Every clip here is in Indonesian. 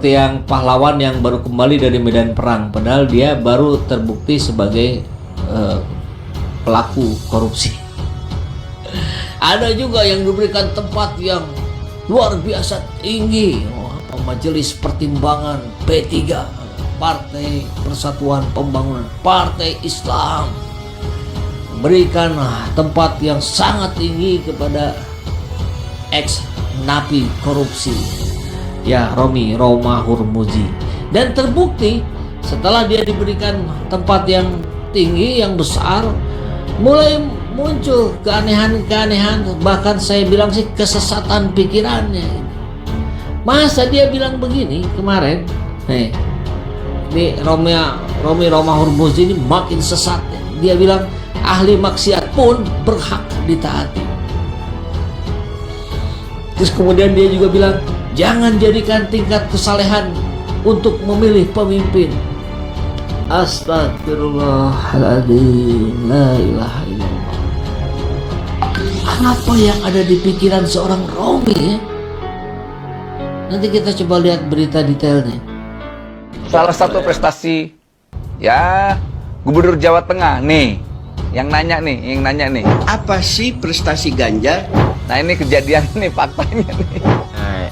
seperti yang pahlawan yang baru kembali dari medan perang, padahal dia baru terbukti sebagai pelaku korupsi. Ada juga yang diberikan tempat yang luar biasa tinggi, Majelis Pertimbangan P3, Partai Persatuan Pembangunan, Partai Islam, berikan tempat yang sangat tinggi kepada ex napi korupsi, ya, Romi Romahur Muzi. Dan terbukti setelah dia diberikan tempat yang tinggi, yang besar, mulai muncul keanehan-keanehan, bahkan saya bilang sih kesesatan pikirannya. Masa dia bilang begini kemarin, ini Romi Romahur Muzi ini makin sesat. Dia bilang ahli maksiat pun berhak ditaati. Terus kemudian dia juga bilang jangan jadikan tingkat kesalehan untuk memilih pemimpin. Astagfirullahaladzim, la ilaha illallah. Apa yang ada di pikiran seorang Romi ya? Nanti kita coba lihat berita detailnya. Salah satu prestasi ya Gubernur Jawa Tengah nih, yang nanya nih. Apa sih prestasi Ganjar? Nah ini kejadian nih, faktanya nih. Nah,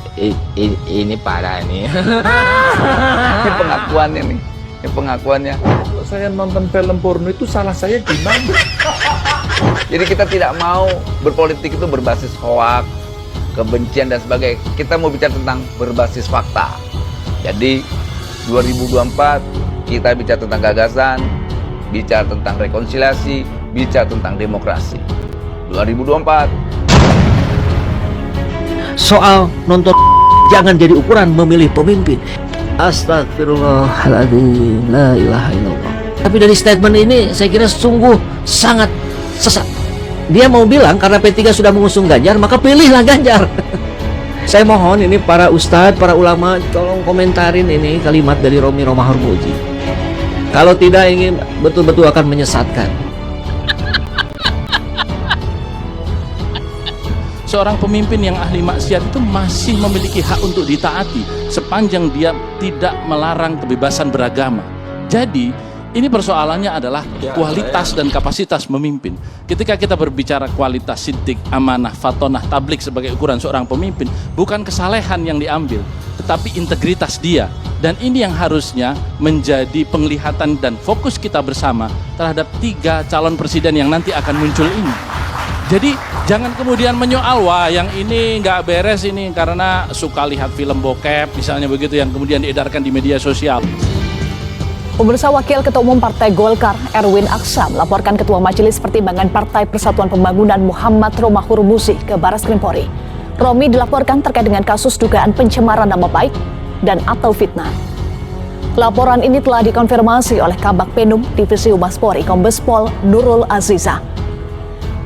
ini parah nih. Ini pengakuannya nih. Ini pengakuannya. Kalau saya nonton film porno itu salah saya gimana? Jadi kita tidak mau berpolitik itu berbasis hoak, kebencian dan sebagainya. Kita mau bicara tentang berbasis fakta. Jadi 2024 kita bicara tentang gagasan, bicara tentang rekonsiliasi, bicara tentang demokrasi. 2024 soal nonton jangan jadi ukuran memilih pemimpin. Astagfirullahaladzim, la ilaha illallah. Tapi dari statement ini saya kira sungguh sangat sesat. Dia mau bilang karena P3 sudah mengusung Ganjar, maka pilihlah Ganjar. Saya mohon ini para ustadz, para ulama, tolong komentarin ini kalimat dari Romi Romahur Muzi. Kalau tidak, ingin betul-betul akan menyesatkan. Seorang pemimpin yang ahli maksiat itu masih memiliki hak untuk ditaati sepanjang dia tidak melarang kebebasan beragama. Jadi ini persoalannya adalah kualitas dan kapasitas memimpin. Ketika kita berbicara kualitas sidik, amanah, fatonah, tablik sebagai ukuran seorang pemimpin, bukan kesalehan yang diambil, tetapi integritas dia. Dan ini yang harusnya menjadi penglihatan dan fokus kita bersama terhadap 3 calon presiden yang nanti akan muncul ini. Jadi jangan kemudian menyoal, wah yang ini nggak beres ini karena suka lihat film bokep misalnya begitu yang kemudian diedarkan di media sosial. Pemirsa, Wakil Ketua Umum Partai Golkar Erwin Aksa melaporkan Ketua Majelis Pertimbangan Partai Persatuan Pembangunan Muhammad Romahur Muzi ke Baris Krim Polri. Romi dilaporkan terkait dengan kasus dugaan pencemaran nama baik dan atau fitnah. Laporan ini telah dikonfirmasi oleh Kabak Penum Divisi Humas Polri Kombes Pol Nurul Aziza.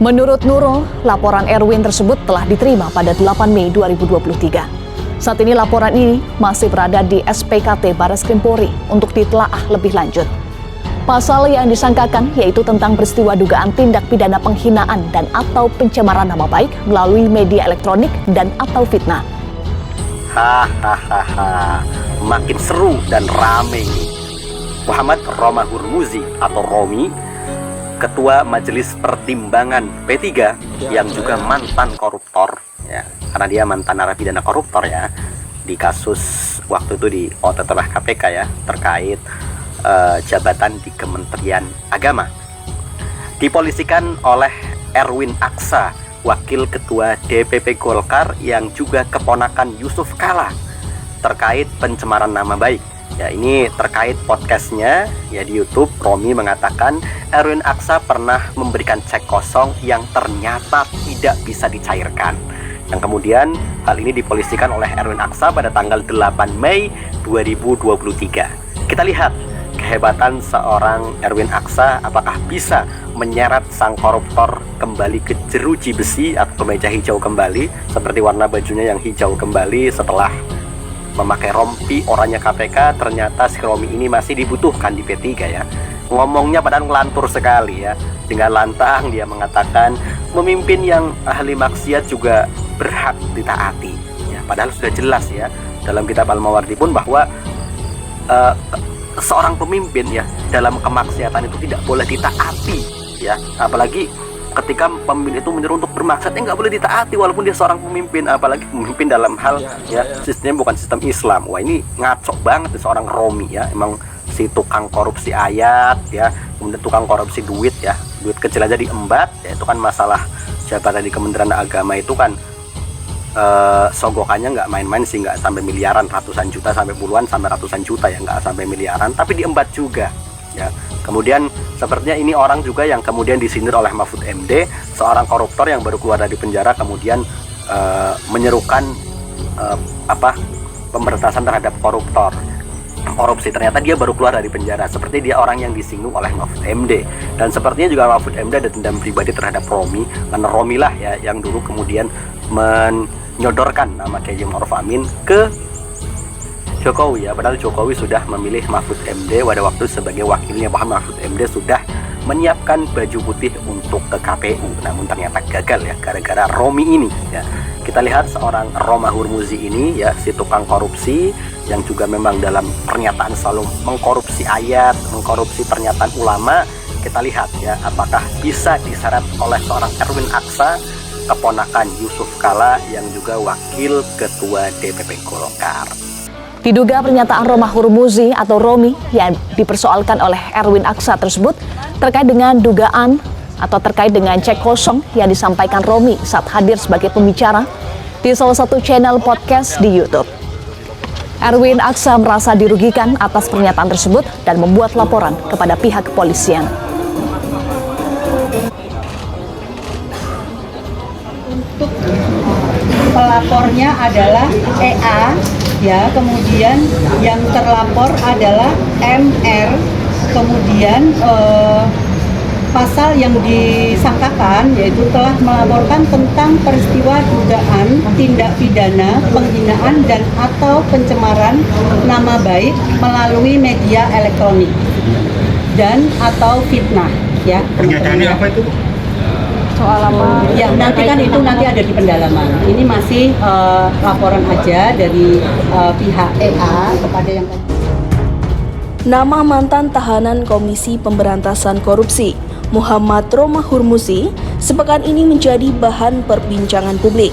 Menurut Nurul, laporan Erwin tersebut telah diterima pada 8 Mei 2023. Saat ini laporan ini masih berada di SPKT Baris Krim Polri untuk ditelaah lebih lanjut. Pasal yang disangkakan yaitu tentang peristiwa dugaan tindak pidana penghinaan dan atau pencemaran nama baik melalui media elektronik dan atau fitnah. Hahaha, makin seru dan rame nih. Muhammad Romahur Muzi atau Romi, Ketua Majelis Pertimbangan P3 yang juga mantan koruptor, ya, karena dia mantan narapidana koruptor ya, di kasus waktu itu di OTT KPK ya, terkait jabatan di Kementerian Agama. Dipolisikan oleh Erwin Aksa, Wakil Ketua DPP Golkar yang juga keponakan Yusuf Kala, terkait pencemaran nama baik. Ya, ini terkait podcastnya ya di YouTube. Romi mengatakan Erwin Aksa pernah memberikan cek kosong yang ternyata tidak bisa dicairkan. Yang kemudian hal ini dipolisikan oleh Erwin Aksa pada tanggal 8 Mei 2023. Kita lihat kehebatan seorang Erwin Aksa, apakah bisa menyeret sang koruptor kembali ke jeruji besi atau kemeja hijau kembali, seperti warna bajunya yang hijau kembali setelah memakai rompi oranye KPK. Ternyata si Romi ini masih dibutuhkan di P3 ya. Ngomongnya padahal ngelantur sekali ya. Dengan lantang dia mengatakan memimpin yang ahli maksiat juga berhak ditaati ya, padahal sudah jelas ya dalam kitab Al-Mawardi pun bahwa seorang pemimpin ya dalam kemaksiatan itu tidak boleh ditaati ya, apalagi ketika pemimpin itu menyuruh untuk bermaksiat nggak boleh ditaati walaupun dia seorang pemimpin, apalagi pemimpin dalam hal ya sistemnya bukan sistem Islam. Wah, ini ngaco banget nih seorang Romi ya, emang si tukang korupsi ayat ya, kemudian tukang korupsi duit ya, duit kecil aja diembat ya. Itu kan masalah jabatan di Kementerian Agama itu kan sogokannya nggak main-main sih, nggak sampai miliaran, ratusan juta sampai puluhan sampai ratusan juta ya, nggak sampai miliaran, tapi diembat juga ya. Kemudian sepertinya ini orang juga yang kemudian disindir oleh Mahfud MD, seorang koruptor yang baru keluar dari penjara kemudian menyerukan pemberantasan terhadap korupsi. Ternyata dia baru keluar dari penjara, seperti dia orang yang disinggung oleh Mahfud MD. Dan sepertinya juga Mahfud MD ada dendam pribadi terhadap Romi, karena Romi lah ya yang dulu kemudian menyodorkan nama Kiai Ma'ruf Amin ke Jokowi ya, padahal Jokowi sudah memilih Mahfud MD pada waktu sebagai wakilnya, bahkan Mahfud MD sudah menyiapkan baju putih untuk ke KPU, namun ternyata gagal ya gara-gara Romi ini ya. Kita lihat seorang Roma Hurmuzi ini ya, si tukang korupsi yang juga memang dalam pernyataan selalu mengkorupsi ayat, mengkorupsi pernyataan ulama. Kita lihat ya apakah bisa diseret oleh seorang Erwin Aksa, keponakan Yusuf Kala yang juga wakil ketua DPP Golkar. Diduga pernyataan Roma Hurmuzi atau Romi yang dipersoalkan oleh Erwin Aksa tersebut terkait dengan dugaan atau terkait dengan cek kosong yang disampaikan Romi saat hadir sebagai pembicara di salah satu channel podcast di YouTube. Erwin Aksa merasa dirugikan atas pernyataan tersebut dan membuat laporan kepada pihak kepolisian. Untuk pelapornya adalah EA ya, kemudian yang terlapor adalah MR, kemudian pasal yang disangkakan yaitu telah melaporkan tentang peristiwa dugaan tindak pidana penghinaan dan atau pencemaran nama baik melalui media elektronik dan atau fitnah ya. Pernyataannya apa itu? Soal apa? Ya nanti kan itu nanti ada di pendalaman. Ini masih laporan aja dari pihak EA kepada yang. Nama mantan tahanan Komisi Pemberantasan Korupsi Muhammad Roma Hurmuzi sepekan ini menjadi bahan perbincangan publik.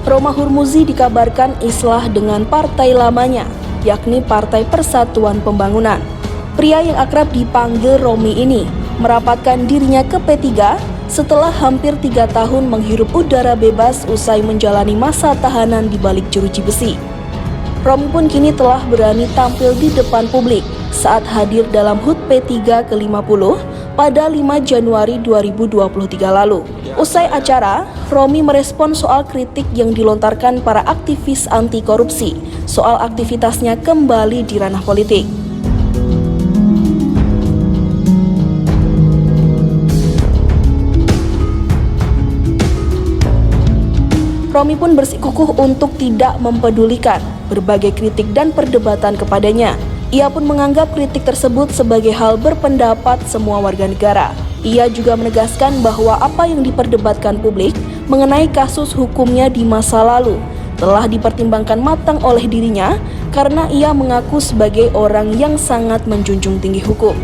Roma Hurmuzi dikabarkan islah dengan partai lamanya, yakni Partai Persatuan Pembangunan. Pria yang akrab dipanggil Romi ini merapatkan dirinya ke P3 setelah hampir 3 tahun menghirup udara bebas usai menjalani masa tahanan di balik jeruji besi. Romi pun kini telah berani tampil di depan publik saat hadir dalam HUT P3 ke-50 pada 5 Januari 2023 lalu. Usai acara, Romi merespon soal kritik yang dilontarkan para aktivis anti korupsi soal aktivitasnya kembali di ranah politik. Romi pun bersikukuh untuk tidak mempedulikan berbagai kritik dan perdebatan kepadanya. Ia pun menganggap kritik tersebut sebagai hal berpendapat semua warga negara. Ia juga menegaskan bahwa apa yang diperdebatkan publik mengenai kasus hukumnya di masa lalu telah dipertimbangkan matang oleh dirinya karena ia mengaku sebagai orang yang sangat menjunjung tinggi hukum.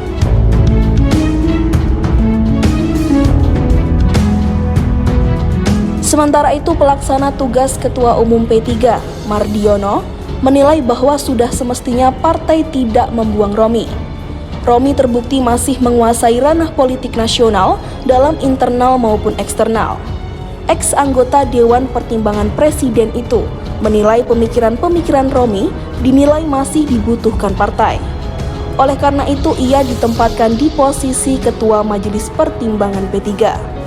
Sementara itu, pelaksana tugas Ketua Umum P3, Mardiono, menilai bahwa sudah semestinya partai tidak membuang Romi. Romi terbukti masih menguasai ranah politik nasional dalam internal maupun eksternal. Ex-anggota Dewan Pertimbangan Presiden itu menilai pemikiran-pemikiran Romi dinilai masih dibutuhkan partai. Oleh karena itu, ia ditempatkan di posisi Ketua Majelis Pertimbangan P3.